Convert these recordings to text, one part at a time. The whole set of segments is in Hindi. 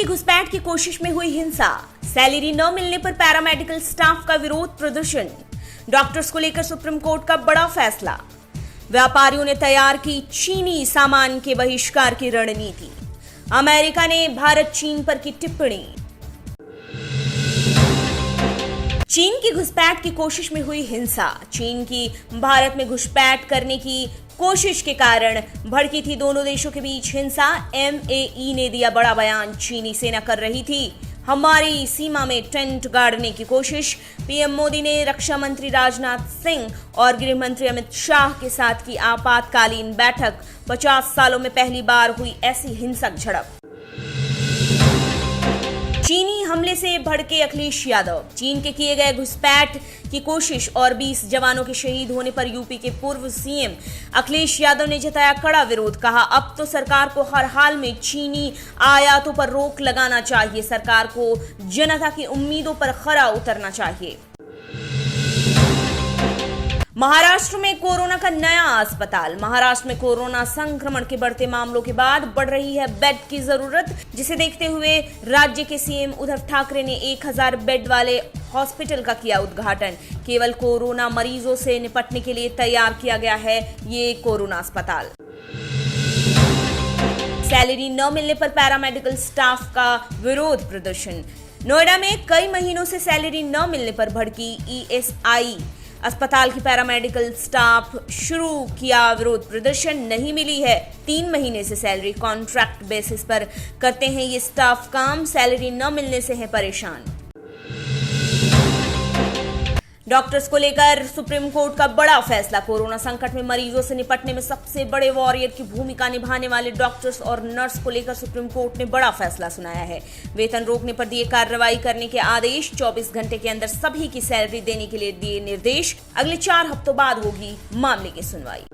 घुसपैठ की कोशिश में हुई हिंसा, सैलरी न मिलने पर पैरामेडिकल स्टाफ का विरोध प्रदर्शन, डॉक्टर्स को लेकर सुप्रीम कोर्ट का बड़ा फैसला, व्यापारियों ने तैयार की चीनी सामान के बहिष्कार की रणनीति, अमेरिका ने भारत चीन पर की टिप्पणी। चीन की घुसपैठ की कोशिश में हुई हिंसा, चीन की भारत में घुसपैठ करने की कोशिश के कारण भड़की थी दोनों देशों के बीच हिंसा। एमएई ने दिया बड़ा बयान, चीनी सेना कर रही थी हमारी सीमा में टेंट गाड़ने की कोशिश। पीएम मोदी ने रक्षा मंत्री राजनाथ सिंह और गृह मंत्री अमित शाह के साथ की आपातकालीन बैठक, 50 सालों में पहली बार हुई ऐसी हिंसक झड़प। चीनी हमले से भड़के अखिलेश यादव, चीन के किए गए घुसपैठ की कोशिश और 20 जवानों के शहीद होने पर यूपी के पूर्व सीएम अखिलेश यादव ने जताया कड़ा विरोध। कहा अब तो सरकार को हर हाल में चीनी आयातों पर रोक लगाना चाहिए, सरकार को जनता की उम्मीदों पर खरा उतरना चाहिए। महाराष्ट्र में कोरोना का नया अस्पताल, महाराष्ट्र में कोरोना संक्रमण के बढ़ते मामलों के बाद बढ़ रही है बेड की जरूरत, जिसे देखते हुए राज्य के सीएम उद्धव ठाकरे ने 1000 बेड वाले हॉस्पिटल का किया उद्घाटन। केवल कोरोना मरीजों से निपटने के लिए तैयार किया गया है ये कोरोना अस्पताल। सैलरी न मिलने पर पैरामेडिकल स्टाफ का विरोध प्रदर्शन, नोएडा में कई महीनों से सैलरी न मिलने पर भड़की ईएसआई अस्पताल की पैरामेडिकल स्टाफ, शुरू किया विरोध प्रदर्शन। नहीं मिली है 3 महीने से सैलरी, कॉन्ट्रैक्ट बेसिस पर करते हैं ये स्टाफ काम, सैलरी न मिलने से है परेशान। डॉक्टर्स को लेकर सुप्रीम कोर्ट का बड़ा फैसला, कोरोना संकट में मरीजों से निपटने में सबसे बड़े वॉरियर की भूमिका निभाने वाले डॉक्टर्स और नर्स को लेकर सुप्रीम कोर्ट ने बड़ा फैसला सुनाया है। वेतन रोकने पर दिए कार्रवाई करने के आदेश, 24 घंटे के अंदर सभी की सैलरी देने के लिए दिए निर्देश, अगले 4 हफ्तों बाद होगी मामले की सुनवाई।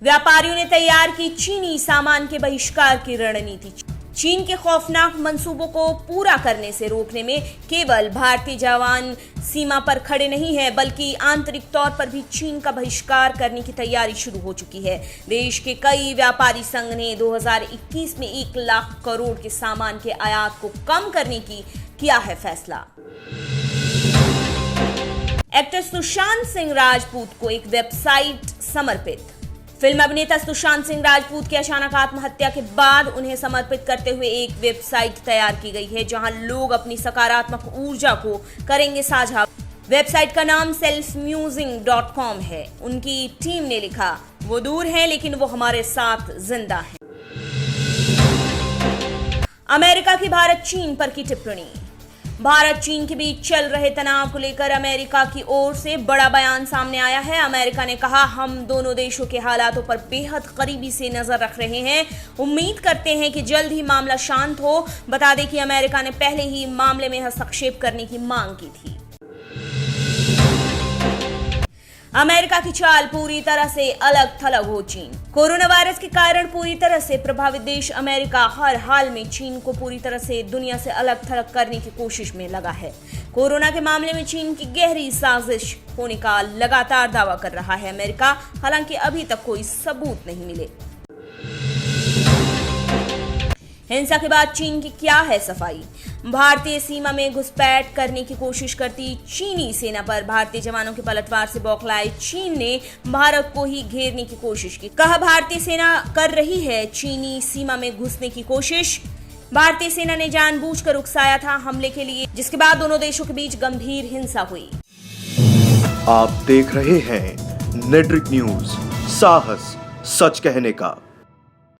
व्यापारियों ने तैयार की चीनी सामान के बहिष्कार की रणनीति, चीन के खौफनाक मंसूबों को पूरा करने से रोकने में केवल भारतीय जवान सीमा पर खड़े नहीं हैं, बल्कि आंतरिक तौर पर भी चीन का बहिष्कार करने की तैयारी शुरू हो चुकी है। देश के कई व्यापारी संघ ने 2021 में 1 लाख करोड़ के सामान के आयात को कम करने की किया है फैसला। एक्टर सुशांत सिंह राजपूत को एक वेबसाइट समर्पित, फिल्म अभिनेता सुशांत सिंह राजपूत की अचानक आत्महत्या के बाद उन्हें समर्पित करते हुए एक वेबसाइट तैयार की गई है, जहां लोग अपनी सकारात्मक ऊर्जा को करेंगे साझा। वेबसाइट का नाम selfmusing.com है। उनकी टीम ने लिखा, वो दूर हैं लेकिन वो हमारे साथ जिंदा हैं। अमेरिका की भारत चीन पर की टिप्पणी, भारत चीन के बीच चल रहे तनाव को लेकर अमेरिका की ओर से बड़ा बयान सामने आया है। अमेरिका ने कहा, हम दोनों देशों के हालातों पर बेहद करीबी से नजर रख रहे हैं, उम्मीद करते हैं कि जल्द ही मामला शांत हो। बता दें कि अमेरिका ने पहले ही मामले में हस्तक्षेप करने की मांग की थी। अमेरिका की चाल पूरी तरह से अलग थलग हो चीन, कोरोना वायरस के कारण पूरी तरह से प्रभावित देश अमेरिका हर हाल में चीन को पूरी तरह से दुनिया से अलग थलग करने की कोशिश में लगा है। कोरोना के मामले में चीन की गहरी साजिश होने का लगातार दावा कर रहा है अमेरिका, हालांकि अभी तक कोई सबूत नहीं मिले। हिंसा के बाद चीन की क्या है सफाई, भारतीय सीमा में घुसपैठ करने की कोशिश करती चीनी सेना पर भारतीय जवानों के पलटवार से बौखलाए चीन ने भारत को ही घेरने की कोशिश की। कहा, भारतीय सेना कर रही है चीनी सीमा में घुसने की कोशिश, भारतीय सेना ने जानबूझकर उकसाया था हमले के लिए, जिसके बाद दोनों देशों के बीच गंभीर हिंसा हुई। आप देख रहे हैं नेटरिक न्यूज, साहस सच कहने का।